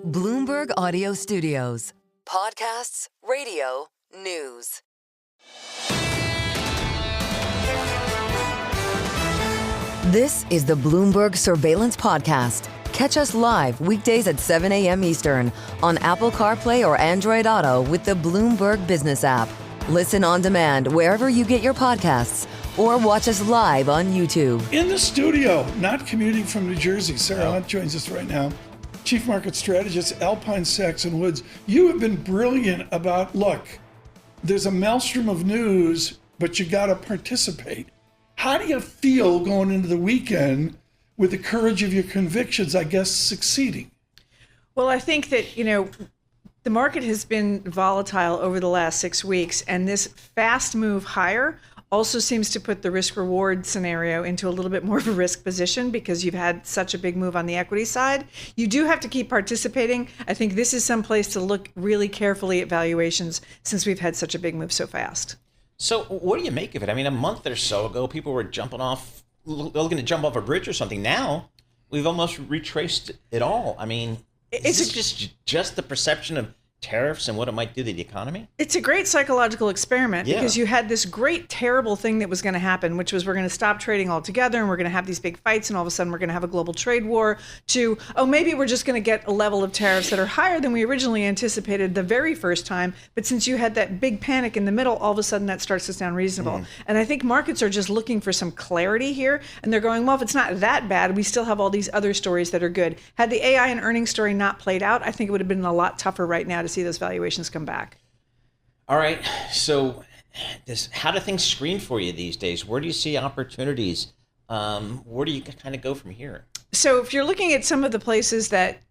Bloomberg Audio Studios. Podcasts, radio, news. This is the Bloomberg Surveillance Podcast. Catch us live weekdays at 7 a.m. Eastern on Apple CarPlay or Android Auto with the Bloomberg Business app. Listen on demand wherever you get your podcasts or watch us live on YouTube. In the studio, not commuting from New Jersey, Sarah Hunt joins us right now. Chief Market Strategist, Alpine Saxon Woods. You have been brilliant about, look, there's a maelstrom of news, but you got to participate. How do you feel going into the weekend with the courage of your convictions, I guess, succeeding? Well, I think that, the market has been volatile over the last 6 weeks, and this fast move higher also seems to put the risk-reward scenario into a little bit more of a risk position because you've had such a big move on the equity side. You do have to keep participating. I think this is some place to look really carefully at valuations since we've had such a big move so fast. So what do you make of it? I mean, a month or so ago, people were looking to jump off a bridge or something. Now, we've almost retraced it all. I mean, is this just the perception of tariffs and what it might do to the economy? It's a great psychological experiment because you had this great, terrible thing that was going to happen, which was we're going to stop trading altogether and we're going to have these big fights and all of a sudden we're going to have a global trade war to, maybe we're just going to get a level of tariffs that are higher than we originally anticipated the very first time. But since you had that big panic in the middle, all of a sudden that starts to sound reasonable. And I think markets are just looking for some clarity here. And they're going, well, if it's not that bad, we still have all these other stories that are good. Had the AI and earnings story not played out, I think it would have been a lot tougher right now to see those valuations come back. All right. So how do things screen for you these days? Where do you see opportunities? Where do you kind of go from here? So if you're looking at some of the places that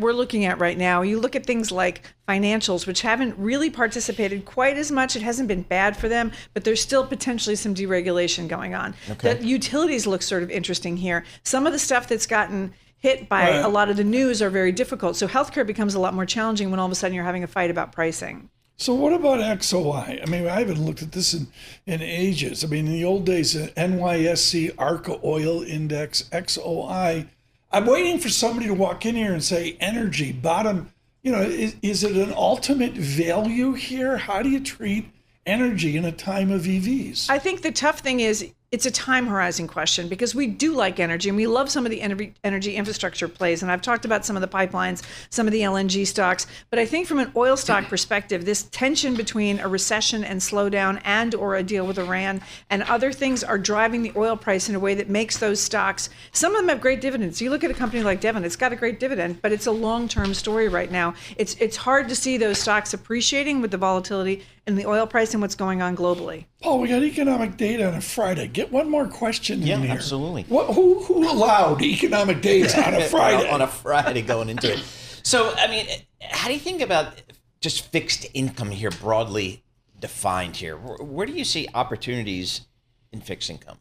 we're looking at right now, you look at things like financials, which haven't really participated quite as much. It hasn't been bad for them, but there's still potentially some deregulation going on. Okay. The utilities look sort of interesting here. Some of the stuff that's gotten hit by a lot of the news are very difficult. So healthcare becomes a lot more challenging when all of a sudden you're having a fight about pricing. So what about XOI? I mean, I haven't looked at this in ages. I mean, in the old days, NYSE ARCA Oil Index, XOI. I'm waiting for somebody to walk in here and say energy, bottom. Is it an ultimate value here? How do you treat energy in a time of EVs? I think the tough thing is it's a time horizon question because we do like energy and we love some of the energy infrastructure plays. And I've talked about some of the pipelines, some of the LNG stocks. But I think from an oil stock perspective, this tension between a recession and slowdown and or a deal with Iran and other things are driving the oil price in a way that makes those stocks, some of them have great dividends. You look at a company like Devon, it's got a great dividend, but it's a long-term story right now. It's hard to see those stocks appreciating with the volatility in the oil price and what's going on globally. Paul, we got economic data on a Friday. Get one more question in here. Yeah, absolutely. Who allowed economic data on a Friday? On a Friday going into it. So, I mean, how do you think about just fixed income here, broadly defined here? Where do you see opportunities in fixed income?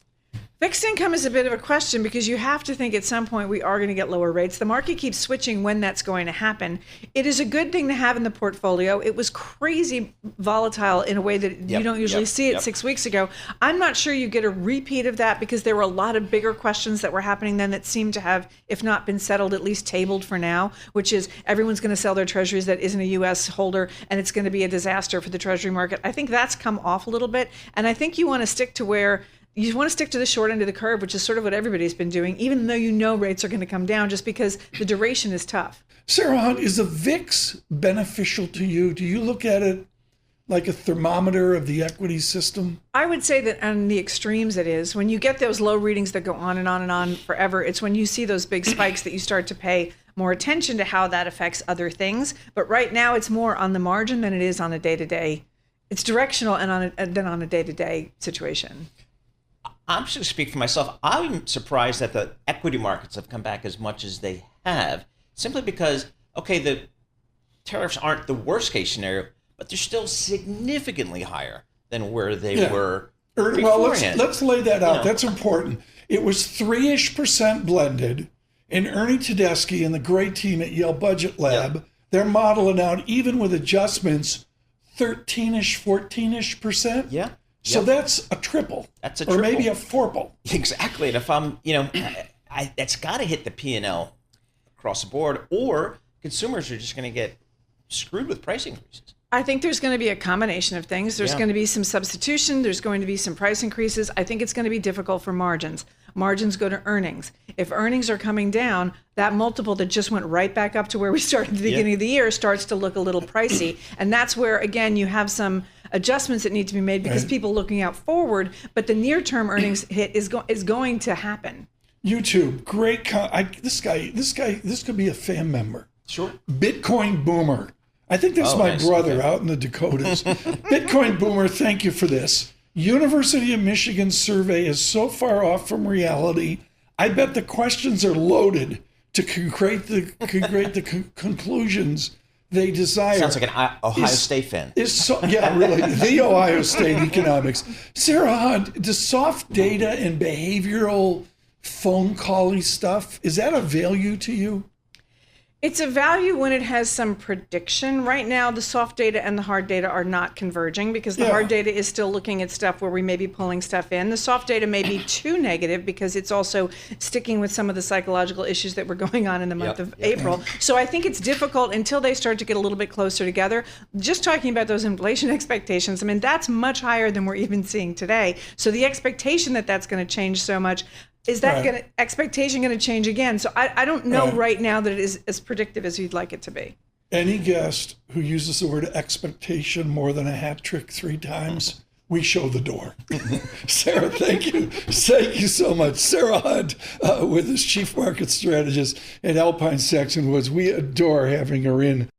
Fixed income is a bit of a question because you have to think at some point we are going to get lower rates. The market keeps switching when that's going to happen. It is a good thing to have in the portfolio. It was crazy volatile in a way that you don't usually see it 6 weeks ago. I'm not sure you get a repeat of that because there were a lot of bigger questions that were happening then that seem to have, if not been settled, at least tabled for now, which is everyone's going to sell their treasuries that isn't a U.S. holder and it's going to be a disaster for the treasury market. I think that's come off a little bit. And I think you want to stick to the short end of the curve, which is sort of what everybody's been doing, even though rates are going to come down just because the duration is tough. Sarah Hunt, is the VIX beneficial to you? Do you look at it like a thermometer of the equity system? I would say that on the extremes it is. When you get those low readings that go on and on and on forever, it's when you see those big spikes that you start to pay more attention to how that affects other things. But right now it's more on the margin than it is on a day-to-day. It's directional than on a day-to-day situation. I'm just going to speak for myself. I'm surprised that the equity markets have come back as much as they have, simply because, the tariffs aren't the worst case scenario, but they're still significantly higher than where they were beforehand. Well, let's lay that out. That's important. It was 3% blended, and Ernie Tedeschi and the great team at Yale Budget Lab, they're modeling out, even with adjustments, 13-ish, 14-ish%. Yeah. So that's a triple. That's a triple. Or maybe a fourple. Exactly. And if I'm, that's got to hit the P&L across the board, or consumers are just going to get screwed with price increases. I think there's going to be a combination of things. There's going to be some substitution. There's going to be some price increases. I think it's going to be difficult for margins. Margins go to earnings. If earnings are coming down, that multiple that just went right back up to where we started at the beginning of the year starts to look a little pricey. And that's where, again, you have some adjustments that need to be made because people looking out forward, but the near-term earnings hit is going to happen. YouTube, great. This could be a fan member. Sure. Bitcoin Boomer. I think that's my brother out in the Dakotas. Bitcoin Boomer, thank you for this. University of Michigan survey is so far off from reality. I bet the questions are loaded to create the conclusions they desire. Sounds like an Ohio State fan. Really, the Ohio State economics. Sarah Hunt, does soft data and behavioral phone calling stuff, is that a value to you? It's a value when it has some prediction. Right now, the soft data and the hard data are not converging because the hard data is still looking at stuff where we may be pulling stuff in. The soft data may be too negative because it's also sticking with some of the psychological issues that were going on in the month of April. So I think it's difficult until they start to get a little bit closer together. Just talking about those inflation expectations, I mean, that's much higher than we're even seeing today. So the expectation that that's going to change so much, is that expectation going to change again? So I don't know right now that it is as predictive as you'd like it to be. Any guest who uses the word expectation more than a hat trick 3 times, we show the door. Sarah, thank you. Thank you so much. Sarah Hunt with us, Chief Market Strategist at Alpine Saxon Woods. We adore having her in.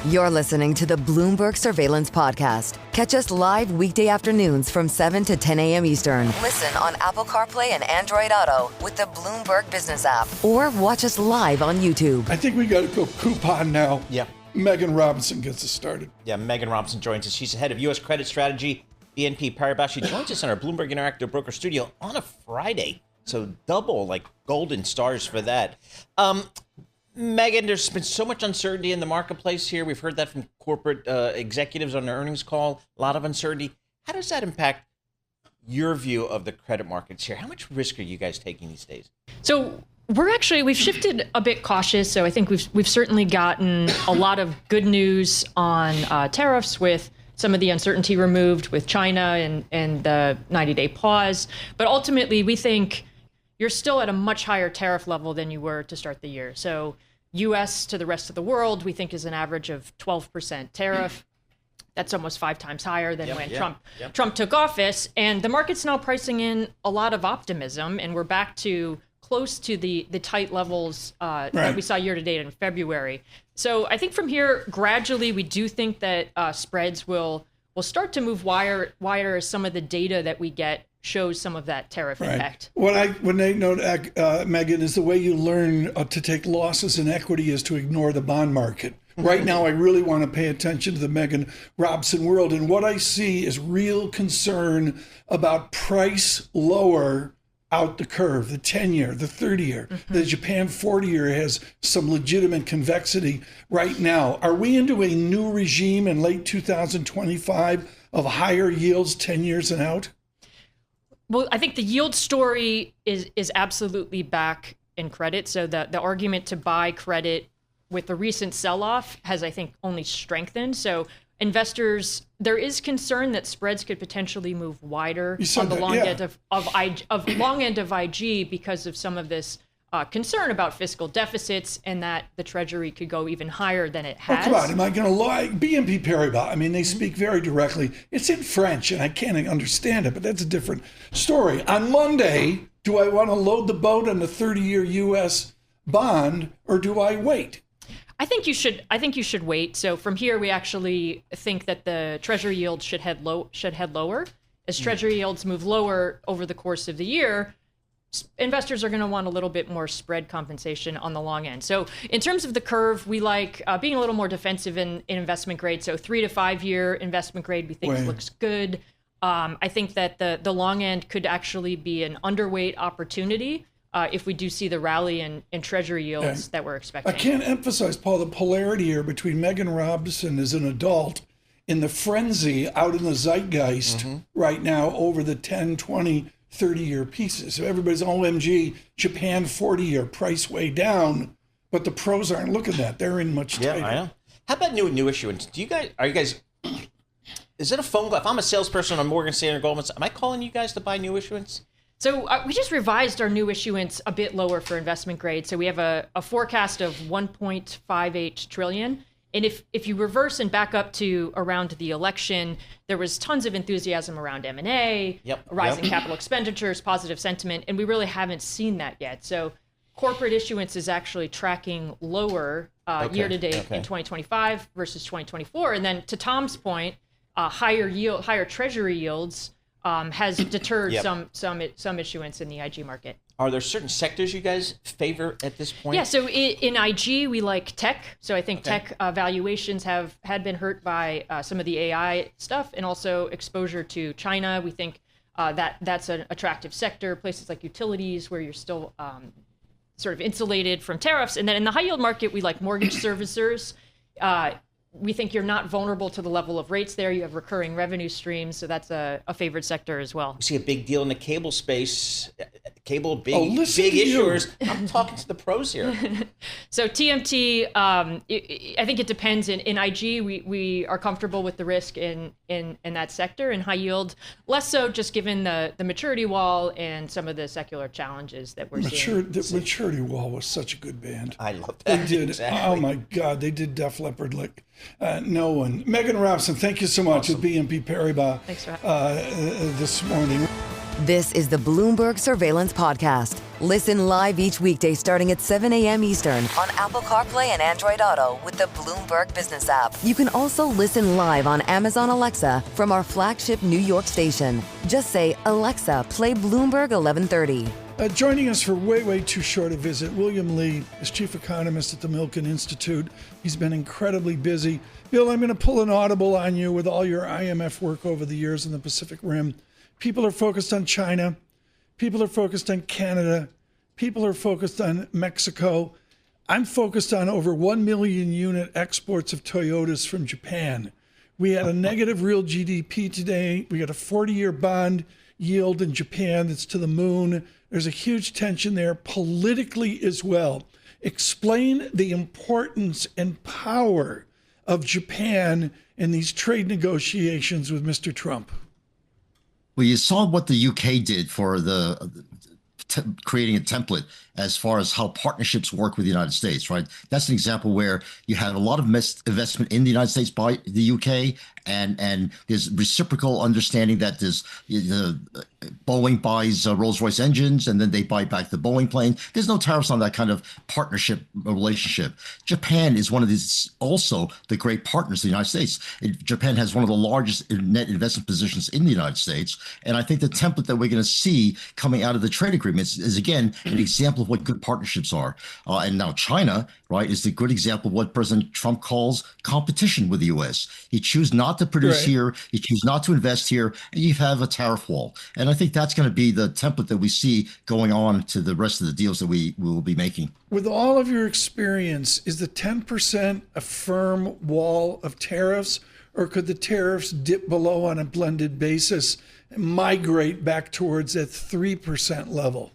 You're listening to the Bloomberg Surveillance Podcast. Catch us live weekday afternoons from 7 to 10 a.m. Eastern. Listen on Apple CarPlay and Android Auto with the Bloomberg Business app. Or watch us live on YouTube. I think we got to go coupon now. Yeah. Meghan Robson gets us started. Yeah, Meghan Robson joins us. She's the head of U.S. credit strategy, BNP Paribas. She joins us in our Bloomberg Interactive Broker Studio on a Friday. So double, like golden stars for that. Meghan, there's been so much uncertainty in the marketplace here. We've heard that from corporate executives on their earnings call. A lot of uncertainty. How does that impact your view of the credit markets here? How much risk are you guys taking these days? So we've shifted a bit cautious. So I think we've certainly gotten a lot of good news on tariffs with some of the uncertainty removed with China and the 90-day pause. But ultimately, we think you're still at a much higher tariff level than you were to start the year. So U.S. to the rest of the world, we think is an average of 12% tariff. That's almost 5 times higher than when Trump took office. And the market's now pricing in a lot of optimism, and we're back to close to the tight levels that we saw year to date in February. So I think from here, gradually, we do think that spreads will start to move wider as some of the data that we get shows some of that tariff impact. What they note, Meghan, is the way you learn to take losses in equity is to ignore the bond market. Right now, I really want to pay attention to the Meghan Robson world. And what I see is real concern about price lower out the curve, the 10-year, the 30-year. The Japan 40-year has some legitimate convexity right now. Are we into a new regime in late 2025 of higher yields 10 years and out? Well, I think the yield story is absolutely back in credit. So the argument to buy credit with the recent sell-off has, I think, only strengthened. So investors, there is concern that spreads could potentially move wider on the long end of IG because of some of this concern about fiscal deficits and that the Treasury could go even higher than it has. Oh, come on, am I going to lie? BNP Paribas, I mean, they speak very directly. It's in French, and I can't understand it, but that's a different story. On Monday, do I want to load the boat on the 30-year U.S. bond, or do I wait? I think you should wait. So from here, we actually think that the Treasury yield should head lower. As Treasury yields move lower over the course of the year, investors are going to want a little bit more spread compensation on the long end. So in terms of the curve, we like being a little more defensive in investment grade. So 3 to 5 year investment grade we think looks good. I think that the long end could actually be an underweight opportunity if we do see the rally in Treasury yields that we're expecting. I can't emphasize, Paul, the polarity here between Meghan Robson as an adult in the frenzy out in the zeitgeist right now over the 10, 20, 30-year pieces. So everybody's OMG, Japan 40-year price way down, but the pros aren't looking at that. They're in much tighter. Yeah, I know. How about new issuance? Is it a phone call? If I'm a salesperson on Morgan Stanley or Goldman Sachs, am I calling you guys to buy new issuance? So we just revised our new issuance a bit lower for investment grade. So we have a forecast of 1.58 trillion. And if you reverse and back up to around the election, there was tons of enthusiasm around M&A, rising capital expenditures, positive sentiment, and we really haven't seen that yet. So corporate issuance is actually tracking lower year to date in 2025 versus 2024. And then to Tom's point, higher treasury yields has deterred some issuance in the IG market. Are there certain sectors you guys favor at this point? Yeah, so in IG, we like tech. So I think tech valuations had been hurt by some of the AI stuff and also exposure to China. We think that's an attractive sector, places like utilities where you're still sort of insulated from tariffs. And then in the high yield market, we like mortgage servicers. We think you're not vulnerable to the level of rates there. You have recurring revenue streams, so that's a favored sector as well. We see a big deal in the cable space. Big issuers. I'm talking to the pros here. So TMT, I think it depends. In IG, we are comfortable with the risk in that sector. In high yield, less so, just given the maturity wall and some of the secular challenges that we're seeing. The maturity wall was such a good band. I love that. They did. Exactly. Oh my God, they did Def Leppard like no one. Meghan Robson, thank you so much with BNP Paribas. Thanks for having me. This morning. This is the Bloomberg Surveillance Podcast. Listen live each weekday starting at 7 a.m. Eastern on Apple CarPlay and Android Auto with the Bloomberg Business app. You can also listen live on Amazon Alexa from our flagship New York station. Just say, Alexa, play Bloomberg 1130. Joining us for way too short a visit, William Lee is chief economist at the Milken Institute. He's been incredibly busy. Bill, I'm going to pull an audible on you with all your IMF work over the years in the Pacific Rim. People are focused on China. People are focused on Canada. People are focused on Mexico. I'm focused on over 1 million unit exports of Toyotas from Japan. We had a negative real GDP today. We got a 40-year bond yield in Japan that's to the moon. There's a huge tension there politically as well. Explain the importance and power of Japan in these trade negotiations with Mr. Trump. Well, you saw what the UK did for creating a template as far as how partnerships work with the United States, right? That's an example where you have a lot of investment in the United States by the UK, and there's reciprocal understanding that there's Boeing buys Rolls-Royce engines, and then they buy back the Boeing plane. There's no tariffs on that kind of partnership relationship. Japan is one of these, also the great partners of the United States. Japan has one of the largest net investment positions in the United States, and I think the template that we're going to see coming out of the trade agreements is again an example of what good partnerships are. And now China, right, is the good example of what President Trump calls competition with the U.S. He chooses not to produce here, he chooses not to invest here, and you have a tariff wall. And I think that's going to be the template that we see going on to the rest of the deals that we will be making. With all of your experience, is the 10% a firm wall of tariffs, or could the tariffs dip below on a blended basis and migrate back towards that 3% level?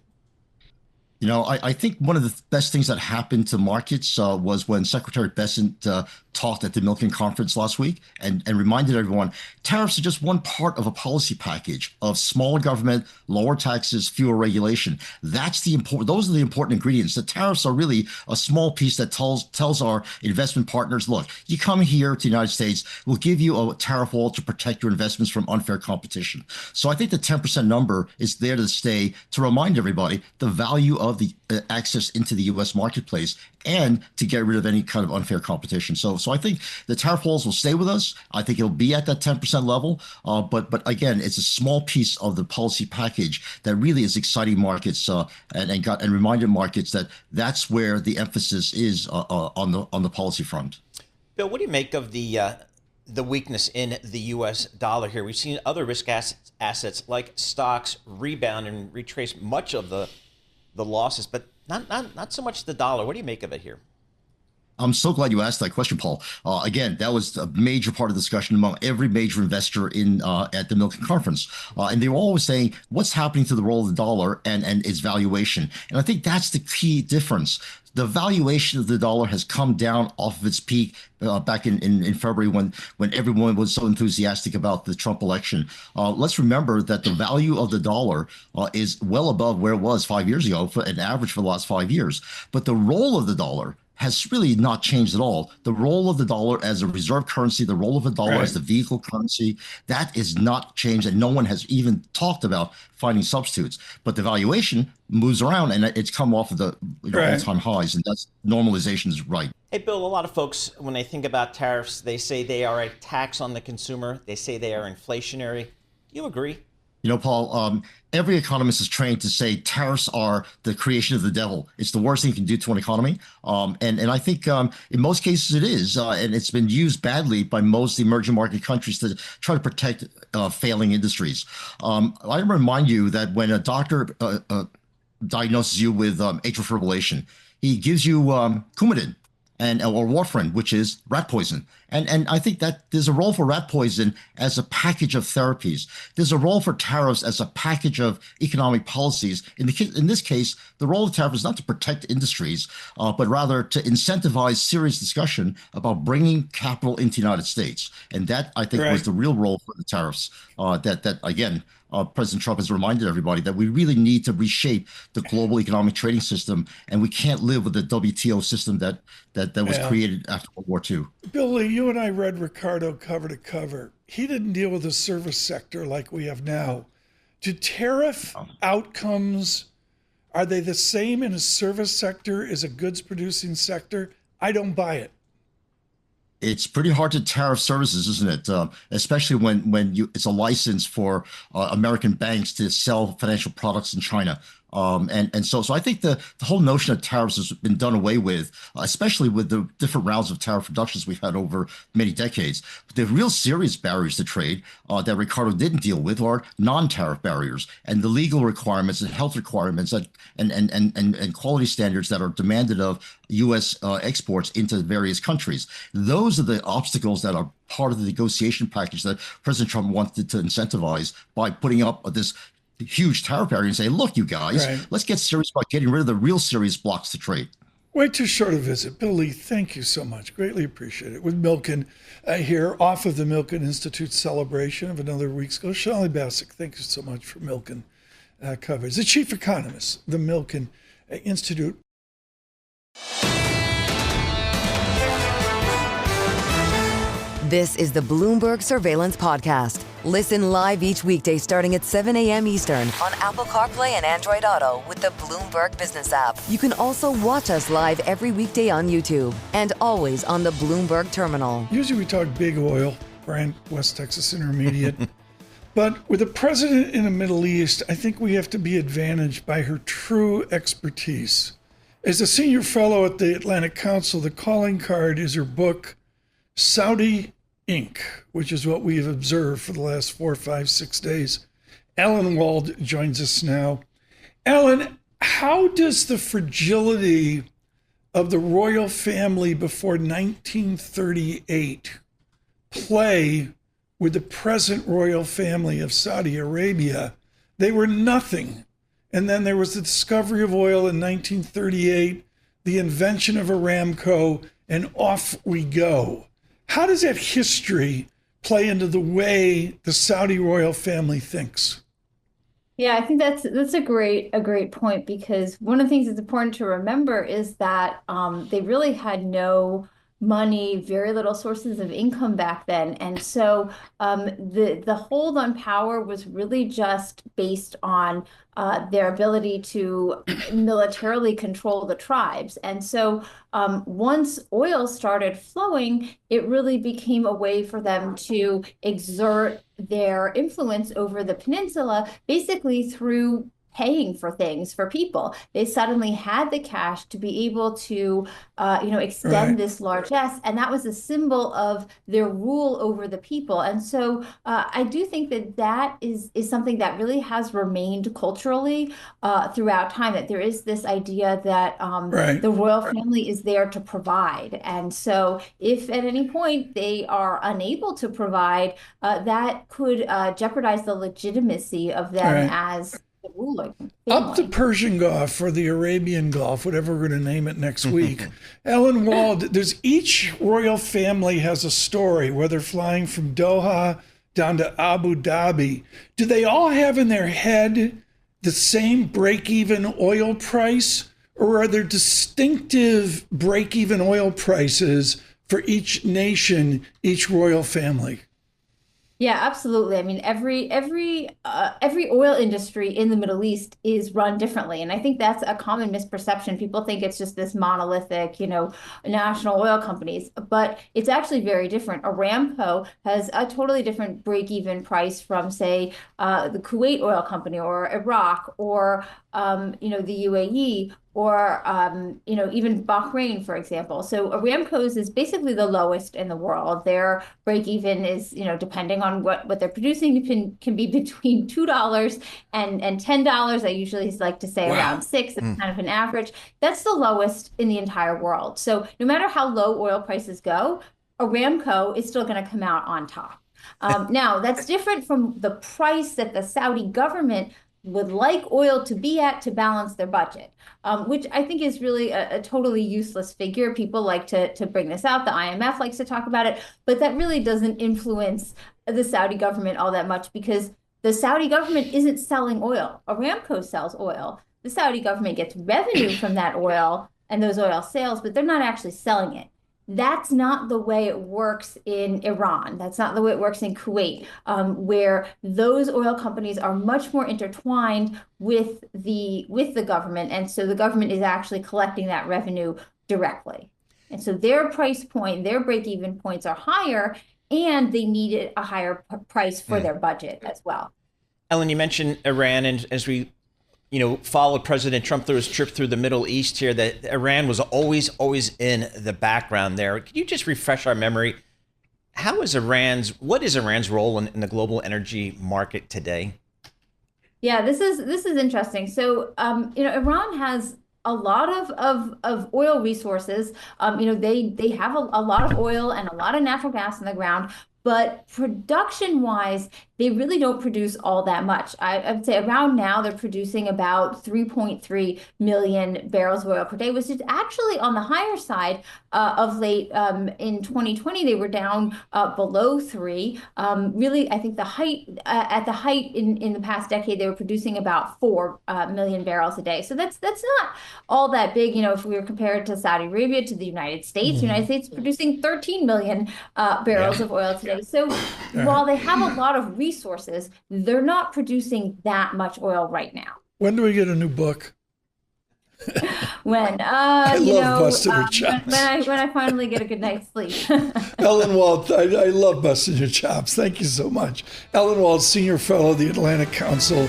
You know, I think one of the best things that happened to markets was when Secretary Bessent talked at the Milken conference last week and reminded everyone tariffs are just one part of a policy package of smaller government, lower taxes, fewer regulation. That's the important. Those are the important ingredients. The tariffs are really a small piece that tells our investment partners, look, you come here to the United States, we'll give you a tariff wall to protect your investments from unfair competition. So I think the 10% number is there to stay, to remind everybody the value of the access into the U.S. marketplace and to get rid of any kind of unfair competition. So I think the tariff walls will stay with us. I think it'll be at that 10% level. But again, it's a small piece of the policy package that really is exciting markets and reminded markets that that's where the emphasis is on the policy front. Bill, what do you make of the weakness in the U.S. dollar here? We've seen other risk assets like stocks rebound and retrace much of the losses, but not so much the dollar. What do you make of it here? I'm so glad you asked that question, Paul. Again, that was a major part of the discussion among every major investor in at the Milken conference, and they were always saying, "What's happening to the role of the dollar and its valuation?" And I think that's the key difference. The valuation of the dollar has come down off of its peak back in February when everyone was so enthusiastic about the Trump election. Let's remember that the value of the dollar is well above where it was 5 years ago, for an average for the last 5 years. But the role of the dollar has really not changed at all. The role of the dollar as a reserve currency, the role of the dollar as the vehicle currency, that is not changed, and no one has even talked about finding substitutes. But the valuation moves around, and it's come off of the all-time highs, and that's normalization is right. Hey, Bill, a lot of folks, when they think about tariffs, they say they are a tax on the consumer. They say they are inflationary. Do you agree? Paul, every economist is trained to say tariffs are the creation of the devil. It's the worst thing you can do to an economy. And I think in most cases it is. And it's been used badly by most emerging market countries to try to protect failing industries. I remind you that when a doctor diagnoses you with atrial fibrillation, he gives you Coumadin or warfarin, which is rat poison. And I think that there's a role for rat poison as a package of therapies. There's a role for tariffs as a package of economic policies. In this case, the role of tariffs is not to protect industries, but rather to incentivize serious discussion about bringing capital into the United States. And that, I think, was the real role for the tariffs. That again, President Trump has reminded everybody that we really need to reshape the global economic trading system, and we can't live with the WTO system that was created after World War II. Billy, you and I read Ricardo cover to cover. He didn't deal with the service sector like we have now. Do tariff outcomes, are they the same in a service sector as a goods producing sector? I don't buy it. It's pretty hard to tariff services, isn't it? Especially when it's a license for American banks to sell financial products in China. So I think the whole notion of tariffs has been done away with, especially with the different rounds of tariff reductions we've had over many decades. But the real serious barriers to trade that Ricardo didn't deal with are non-tariff barriers and the legal requirements and health requirements and quality standards that are demanded of U.S. Exports into various countries. Those are the obstacles that are part of the negotiation package that President Trump wanted to incentivize by putting up this huge tariff barrier and say, look, you guys, let's get serious about getting rid of the real serious blocks to trade. Way too short a visit. Bill Lee, thank you so much. Greatly appreciate it. With Milken here, off of the Milken Institute celebration of another week's ago. Shally Bassick, thank you so much for Milken coverage. The chief economist, the Milken Institute. This is the Bloomberg Surveillance Podcast. Listen live each weekday starting at 7 a.m. Eastern on Apple CarPlay and Android Auto with the Bloomberg Business app. You can also watch us live every weekday on YouTube and always on the Bloomberg Terminal. Usually we talk big oil, Brent, West Texas Intermediate. But with the president in the Middle East, I think we have to be advantaged by her true expertise. As a senior fellow at the Atlantic Council, the calling card is her book, Saudi Inc., which is what we have observed for the last 4, 5, 6 days. Alan Wald joins us now. Alan, how does the fragility of the royal family before 1938 play with the present royal family of Saudi Arabia? They were nothing. And then there was the discovery of oil in 1938, the invention of Aramco, and off we go. How does that history play into the way the Saudi royal family thinks? Yeah, I think that's a great point, because one of the things that's important to remember is that they really had no money, very little sources of income back then. And so the hold on power was really just based on their ability to militarily control the tribes. And so once oil started flowing, it really became a way for them to exert their influence over the peninsula, basically through paying for things for people. They suddenly had the cash to be able to, extend this largesse, and that was a symbol of their rule over the people. And so I do think that is something that really has remained culturally throughout time. That there is this idea that the royal family is there to provide, and so if at any point they are unable to provide, that could jeopardize the legitimacy of them as the ruling family. Up the Persian Gulf or the Arabian Gulf, whatever we're going to name it next week. Ellen Wald, each royal family has a story, whether flying from Doha down to Abu Dhabi. Do they all have in their head the same break-even oil price, or are there distinctive break-even oil prices for each nation, each royal family? Yeah, absolutely. I mean, every oil industry in the Middle East is run differently, and I think that's a common misperception. People think it's just this monolithic, national oil companies, but it's actually very different. Aramco has a totally different break-even price from, say, the Kuwait Oil Company, or Iraq, or the UAE, or even Bahrain, for example. So Aramco's is basically the lowest in the world. Their break even is, depending on what they're producing, can be between $2 and $10. I usually like to say around $6. It's kind of an average. That's the lowest in the entire world. So no matter how low oil prices go, Aramco is still going to come out on top. Now, that's different from the price that the Saudi government would like oil to be at to balance their budget, which I think is really a totally useless figure. People like to bring this out. The IMF likes to talk about it, but that really doesn't influence the Saudi government all that much, because the Saudi government isn't selling oil. Aramco sells oil. The Saudi government gets revenue from that oil and those oil sales, but they're not actually selling it. That's not the way it works in Iran. That's not the way it works in Kuwait, where those oil companies are much more intertwined with the government. And so the government is actually collecting that revenue directly. And so their price point, their break-even points are higher, and they needed a higher price for their budget as well. Ellen, you mentioned Iran, and as we followed President Trump through his trip through the Middle East here, that Iran was always in the background there. Can you just refresh our memory? What is Iran's role in the global energy market today? Yeah, this is interesting. So, Iran has a lot of oil resources. They have a lot of oil and a lot of natural gas in the ground. But production-wise, they really don't produce all that much. I would say around now they're producing about 3.3 million barrels of oil per day, which is actually on the higher side of late. In 2020, they were down below 3. Really, I think at the height in the past decade, they were producing about 4 million barrels a day. So that's not all that big. If we were compared to Saudi Arabia, to the United States, United States producing 13 million barrels of oil today. So while they have a lot of resources, they're not producing that much oil right now. When do we get a new book? When I love busting your chops. When I finally get a good night's sleep. Ellen Wald, I love busting your chops. Thank you so much. Ellen Wald, Senior Fellow of the Atlantic Council.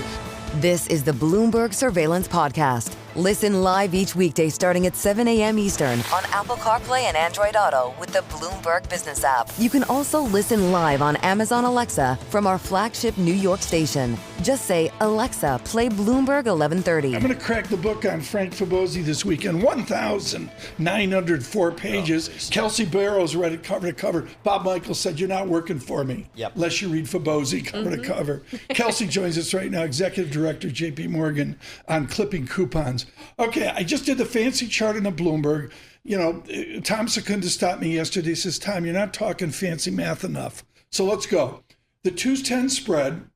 This is the Bloomberg Surveillance Podcast. Listen live each weekday starting at 7 a.m. Eastern on Apple CarPlay and Android Auto with the Bloomberg Business app. You can also listen live on Amazon Alexa from our flagship New York station. Just say, Alexa, play Bloomberg 1130. I'm going to crack the book on Frank Fabozzi this weekend. 1,904 pages. Kelsey Barrows read it cover to cover. Bob Michaels said, you're not working for me unless you read Fabozzi cover to cover. Kelsey joins us right now, Executive Director, JP Morgan, on clipping coupons. Okay, I just did the fancy chart in the Bloomberg. Tom Secunda stopped me yesterday. He says, Tom, you're not talking fancy math enough. So let's go. The 2-10 spread,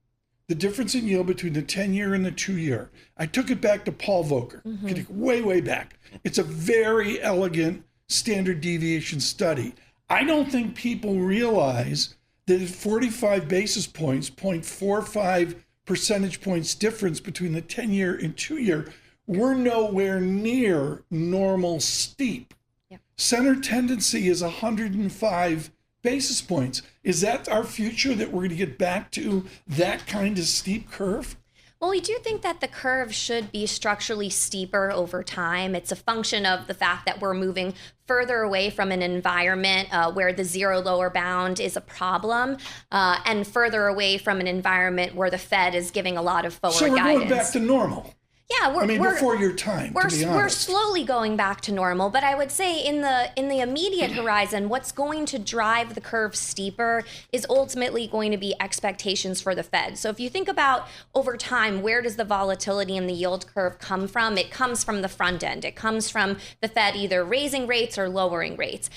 the difference in yield between the 10-year and the 2-year. I took it back to Paul Volcker, getting way back. It's a very elegant standard deviation study. I don't think people realize that at 45 basis points, 0.45 percentage points difference between the 10-year and 2-year, we're nowhere near normal steep. Yep. Center tendency is 105 basis points. Is that our future, that we're going to get back to that kind of steep curve? Well, we do think that the curve should be structurally steeper over time. It's a function of the fact that we're moving further away from an environment where the zero lower bound is a problem, and further away from an environment where the Fed is giving a lot of forward guidance. So we're going back to normal. Yeah, before your time, to be honest. We're slowly going back to normal, but I would say in the immediate horizon, what's going to drive the curve steeper is ultimately going to be expectations for the Fed. So if you think about over time, where does the volatility in the yield curve come from? It comes from the front end. It comes from the Fed either raising rates or lowering rates.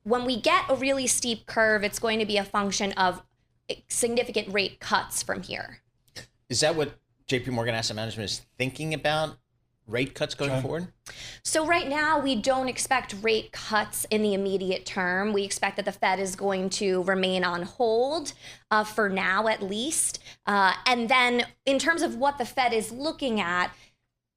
When we get a really steep curve, it's going to be a function of significant rate cuts from here. Is that what JP Morgan Asset Management is thinking about, rate cuts going forward? So right now, we don't expect rate cuts in the immediate term. We expect that the Fed is going to remain on hold for now, at least. And then in terms of what the Fed is looking at,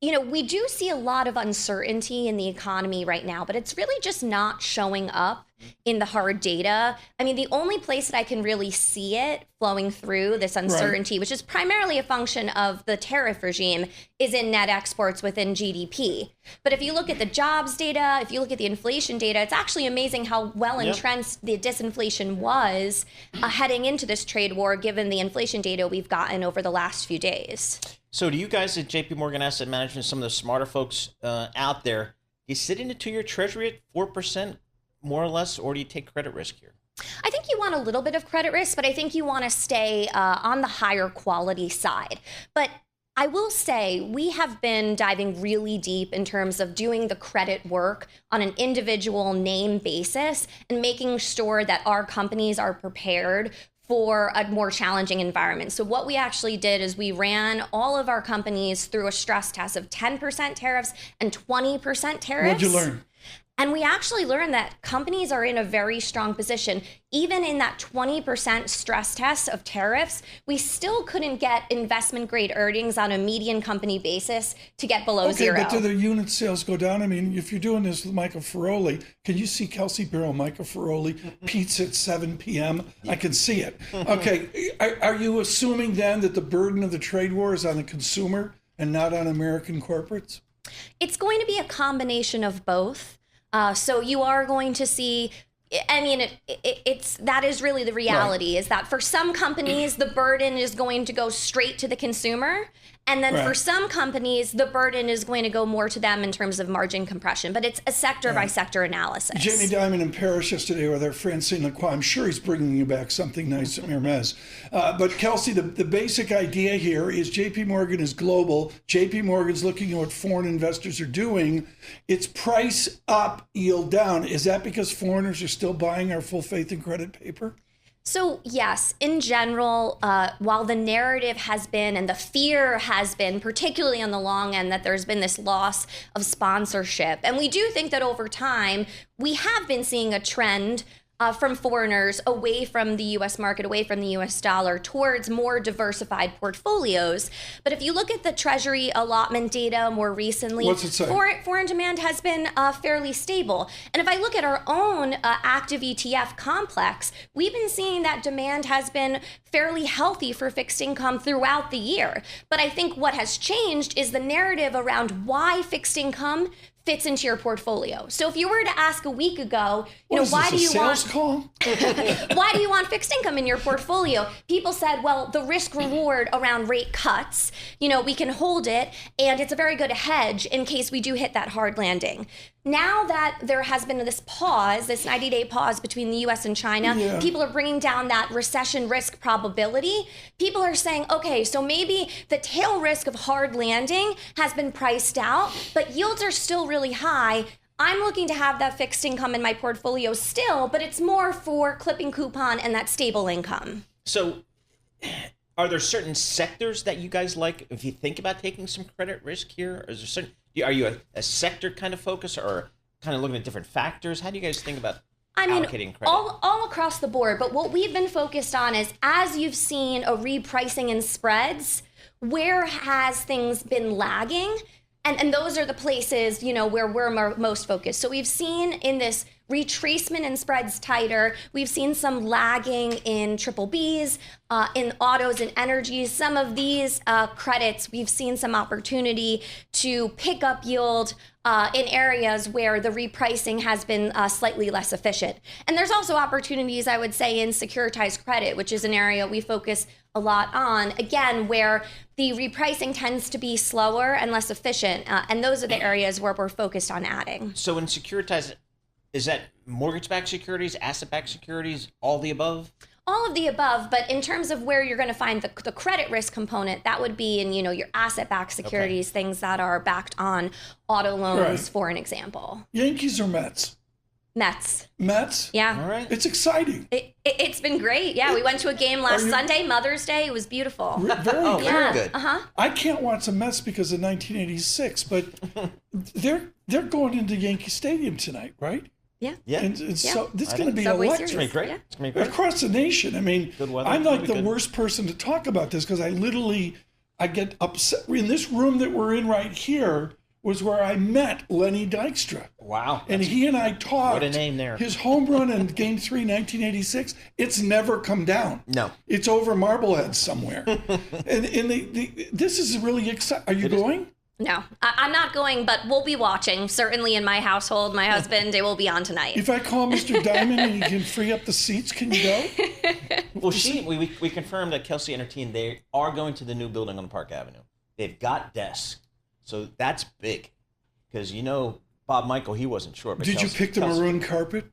we do see a lot of uncertainty in the economy right now, but it's really just not showing up in the hard data. I mean, the only place that I can really see it flowing through, this uncertainty, which is primarily a function of the tariff regime, is in net exports within GDP. But if you look at the jobs data, if you look at the inflation data, it's actually amazing how well entrenched the disinflation was heading into this trade war, given the inflation data we've gotten over the last few days. So do you guys at JP Morgan Asset Management, some of the smarter folks out there, you sit in a 2-year treasury at 4%, more or less, or do you take credit risk here? I think you want a little bit of credit risk, but I think you want to stay on the higher quality side. But I will say we have been diving really deep in terms of doing the credit work on an individual name basis and making sure that our companies are prepared for a more challenging environment. So what we actually did is we ran all of our companies through a stress test of 10% tariffs and 20% tariffs. What'd you learn? And we actually learned that companies are in a very strong position. Even in that 20% stress test of tariffs, we still couldn't get investment grade earnings on a median company basis to get below zero. Okay, but do the unit sales go down? I mean, if you're doing this with Michael Ferroli, can you see Kelsey Barrow, Michael Ferroli, pizza at 7 p.m.? I can see it. Okay, are you assuming then that the burden of the trade war is on the consumer and not on American corporates? It's going to be a combination of both. So you are going to see, I mean, that is really the reality, is that for some companies, the burden is going to go straight to the consumer. And then for some companies, the burden is going to go more to them in terms of margin compression. But it's a sector by sector analysis. Jamie Dimon in Paris yesterday with our Francine Lacroix. I'm sure he's bringing you back something nice from Hermes. But Kelsey, the basic idea here is JP Morgan is global. JP Morgan's looking at what foreign investors are doing. It's price up, yield down. Is that because foreigners are still buying our full faith and credit paper? So yes, in general, while the narrative has been and the fear has been, particularly on the long end, that there's been this loss of sponsorship. And we do think that over time, we have been seeing a trend from foreigners away from the U.S. market, away from the U.S. dollar, towards more diversified portfolios. But if you look at the Treasury allotment data more recently, what's it say? Foreign demand has been fairly stable. And if I look at our own active ETF complex, we've been seeing that demand has been fairly healthy for fixed income throughout the year. But I think what has changed is the narrative around why fixed income fits into your portfolio. So if you were to ask a week ago, why do you want fixed income in your portfolio? People said, well, the risk reward around rate cuts, we can hold it, and it's a very good hedge in case we do hit that hard landing. Now that there has been this pause, this 90-day pause between the US and China, people are bringing down that recession risk probability. People are saying, okay, so maybe the tail risk of hard landing has been priced out, but yields are still really high. I'm looking to have that fixed income in my portfolio still, but it's more for clipping coupon and that stable income. So are there certain sectors that you guys like if you think about taking some credit risk here? Or is there certain, are you a sector kind of focus or kind of looking at different factors? How do you guys think about allocating credit? All across the board. But what we've been focused on is, as you've seen a repricing in spreads, where has things been lagging? And those are the places, where we're most focused. So we've seen in this retracement and spreads tighter. We've seen some lagging in triple Bs, in autos and energies. Some of these credits, we've seen some opportunity to pick up yield in areas where the repricing has been slightly less efficient. And there's also opportunities, I would say, in securitized credit, which is an area we focus a lot on, again, where the repricing tends to be slower and less efficient. And those are the areas where we're focused on adding. So in securitized, is that mortgage-backed securities, asset-backed securities, all the above? All of the above, but in terms of where you're going to find the credit risk component, that would be in, your asset-backed securities, things that are backed on auto loans, for an example. Yankees or Mets? Mets. Mets? Yeah. All right. It's exciting. It's been great. Yeah, we went to a game last Sunday, Mother's Day. It was beautiful. Very Yeah. good. I can't watch the Mets because of 1986, but they're going into Yankee Stadium tonight, right? Yeah. Yeah. And so this is going to be Subway electric. It's going to be great. Yeah. It's going to be great. Across the nation. I mean, Good weather. I'm like It'll be the good. worst person to talk about this because I get upset. In this room that we're in right here was where I met Lenny Dykstra. Wow. And he and I talked. What a name there. His home run in Game 3, 1986, it's never come down. No. It's over Marblehead somewhere. and this is really exciting. Are you going? No, I'm not going, but we'll be watching. Certainly in my household, my husband, it will be on tonight. If I call Mr. Diamond and he can free up the seats, can you go? Well, we confirmed that Kelsey and her team, they are going to the new building on Park Avenue. They've got desks. So that's big. Because, Bob Michael, he wasn't sure. But Did you pick the maroon carpet?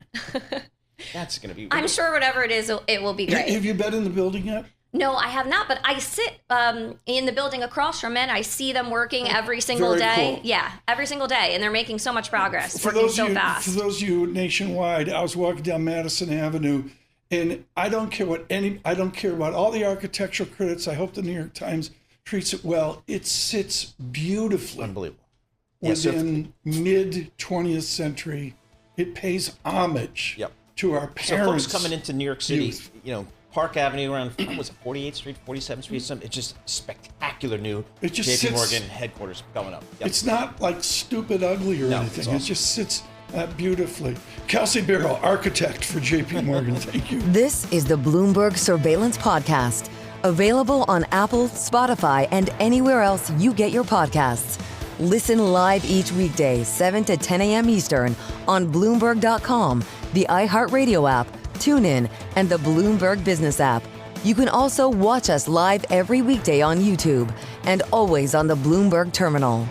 That's going to be... I'm sure whatever it is, it will be great. Have you been in the building yet? No, I have not, but I sit in the building across from it. I see them working every single Very day. cool. Yeah, every single day, and they're making so much progress, For working those so of fast. you nationwide, I was walking down Madison Avenue, and I don't care about all the architectural critics. I hope the New York Times treats it well. It sits beautifully. Unbelievable. Within mid 20th century, it pays homage to our parents. So folks coming into New York City, youth. Park Avenue around, was it 48th Street, 47th Street? It's just spectacular new It just JP sits- Morgan headquarters going up. Yep. It's not like stupid ugly or No, anything. it's It awesome. just sits beautifully. Kelsey Barrell, architect for JP Morgan. Thank you. This is the Bloomberg Surveillance Podcast, available on Apple, Spotify, and anywhere else you get your podcasts. Listen live each weekday, 7 to 10 a.m. Eastern on Bloomberg.com, the iHeartRadio app, TuneIn, and the Bloomberg Business app. You can also watch us live every weekday on YouTube and always on the Bloomberg Terminal.